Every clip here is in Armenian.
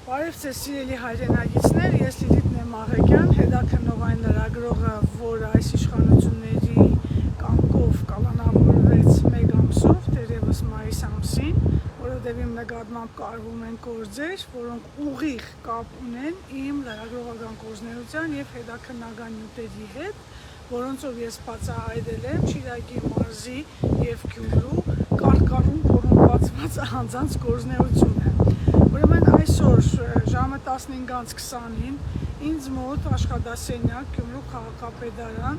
Բարև ձեզ սիրելի հայրենագիցներ, ես Լիլիթ Նեմաղեկյան, հետաքննողային լրագրողը, որ այս իշխանությունների կամքով կալանավորվեց մեկ ամսով, դեռևս մայիս ամսին, որովհետև իմ նկատմամբ կարվում են գործեր, որոնք ուղիղ կապ ունեն իմ լրագրողական գործունեության և հետաքննական նյութերի հետ, որոնցով ես բացահայտել եմ Շիրակի մարզի և Գյումրու կարկառուն կոռումպացված անձանց գործունեությունը։ Ուրեմն այսօր ժամը 15:20-ին ինձ մոտ աշխատասենյակ Գյումրու քաղաքապետարան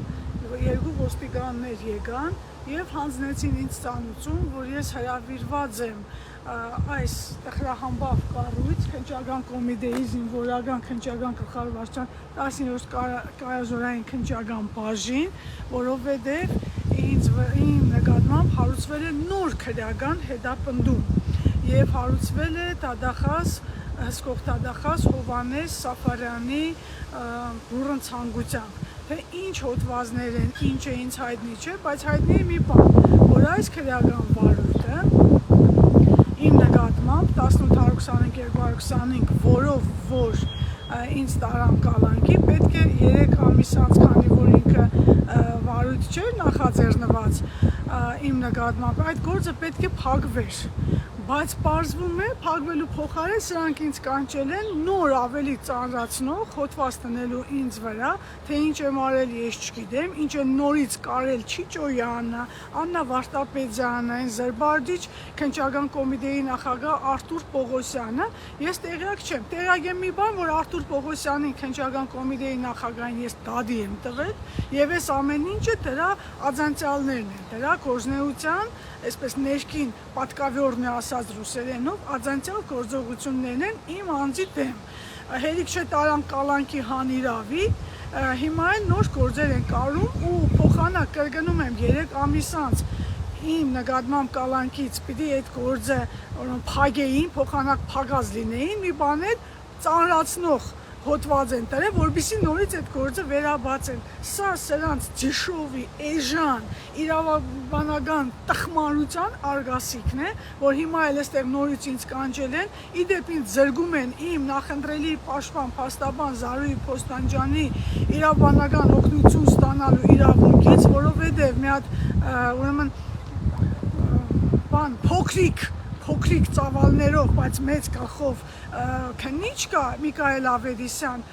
երկու ոստիկաններ եկան և հանձնեցին ինձ ծանուցում, որ ես հրավիրված եմ այս տխրահամբավ կառույց քննչական կոմիտեի զինվորական քննչական գլխավորության 17 կայազորային քննչական բաժին, որովհետև իմ նկատմամբ հարուցվել է նոր քրեական հետապնդում և հարուցվել է հսկող դատախազ Հովհաննես Սաֆարյանի բուռն ցանկությամբ, թե ինչ հոդվածներ են, ինչ է ինձ հայտնի չէ, բայց հայտնի է մի բան, որ այս քրեական վարույթը իմ նկատմամբ 1825-225, որով որ ինձ տարան կալանքի, պետք է 3 ամիս անց, քանի որ ինքը վարույթ չէր նախաձեռնված իմ նկատմամբ, այդ գործը պետք է փակվեր, բայց պարզվում է փակվելու փոխարեն սրանք ինձ կանչել են նոր ավելի ծանրացնող հոդված տնելու ինձ վրա, թե ինչ եմ արել ես չգիտեմ, ինչ է նորից կարել Չիչոյանը, Աննա Վարդապետյանը, Զրբարդիչ քննչական կոմիտեի նախագահ Արթուր Պողոսյանը, ես տեղյակ չեմ, տեղյակ եմ մի բան, որ Արթուր Պողոսյանի քննչական կոմիտեի նախագահին ես դադի եմ տվել և այս ամեն ինչը դրա adzանցիալներն են, դրա գործունեության, այսպես ներքին պատկավյորն է ասած ռուսերենով, adzանցիալ գործողություններն են իմ անձի դեմ, հերիք չէ տարան կալանքի հանիրավի, հիմա էլ նոր գործեր են կարում ու փոխանակ կրկնում եմ 3 ամիս անց իմ նկատմամբ կալանքից պիտի այդ գործը փակեին, փոխանակ փակած լինեին, մի բան էլ ծանրացնող հոդված են տրել, որպեսզի նորից այդ գործը վերաբացեն։ Սա սրանց ջշովի, էժան, իրավաբանական տխմարության արգասիքն է, որ հիմա էլ այստեղ նորից ինձ կանչել են, իդեպ ինձ զրկում են իմ նախընտրելի պաշտպան փաստաբան Զարուհի Փոստանջյանի իրավաբանական օգնություն ստանալու իրավունքից, որովհետև մի հատ ուրեմն փոքրիկ ծավալներով, բայց մեծ գլխով քննիչ կա Միքայել Ավետիսյան,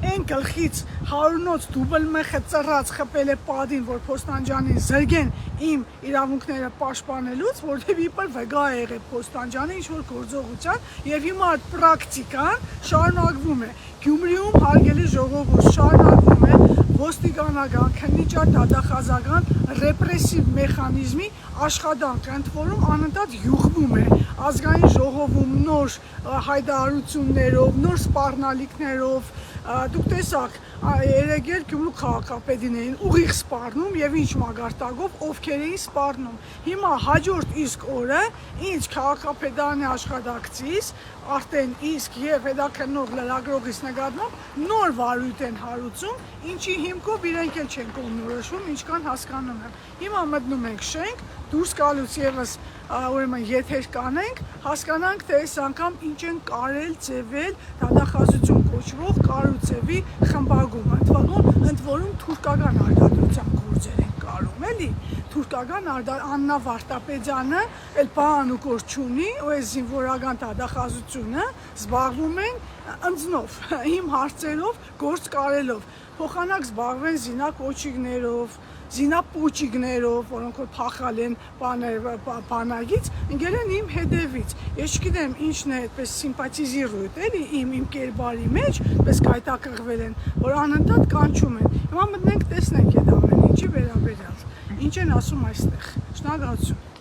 այն գլխից հարյուրնոց դուբլ մեխը ծռած խփել է պատին, որ Փոստանջյանին զրկեն իմ իրավունքները պաշտպանելուց, որտեղ իբր վգա է եղել Փոստանջյանը ինչ-որ գործողության և հիմա այդ պրակտիկան շարունակվում է։ Գյումրիում հարգելի ժողովուրդ շարունակվում է ոստիկանական, քննիչար դատախազական ռեպրեսիվ մեխանիզմի աշխատանքը, ընդ որում անընդհատ յուղվում է ազգային ժողովում նոր հայտարարություններով, նոր սպառնալիքներով, դուք տեսաք, երեկ Գյումրու քաղաքապետին էին ուղիղ սպառնում և ինչ մագարտակով ովքեր էին սպառնում։ Հիմա հաջորդ իսկ օրը ինձ քաղաքապետարանի աշխատակցից արդեն իսկ և հետաքննող լրագրողից նկատմամբ նոր վարույթ են հարուցում, ինչի հիմքով իրենք էլ չեն կողմնորոշվում, ինչքան հասկանում եմ։ Հիմա մտնում ենք շենք, դուրս գալուց ևս ուրեմն եթեր կանենք, հասկանանք, թե այս անգամ ինչ են կարել ձևել դատախազություն կոչվող կառույցի խմբագումը, ընդ որում թուրքական արտադրության գործեր են կարում, էլի, թուրքական Աննա Վարդապետյանը էլ բան ու գործ չունի, ու այս զինվորական դատախազությունը զբաղվում են ընձնով, իմ հարցերով, գործ կարելով, փոխանակ զբաղվեն զինակոչիկներով, զինապոճիկներով, որոնք որ փախալ են բանագից, ընկել են իմ հետևից։ Ես չգիտեմ ինչն է այդպես սիմպաթիզիրույթ, էլի իմ կերպարի մեջ, պես գայթակղվել են, որ անընդհատ կանչում են։ Հիմա մտնենք տեսնենք այդ ամեն ինչի վերաբերյալ։ Ինչ են ասում այստեղ։ Շնորհակալություն։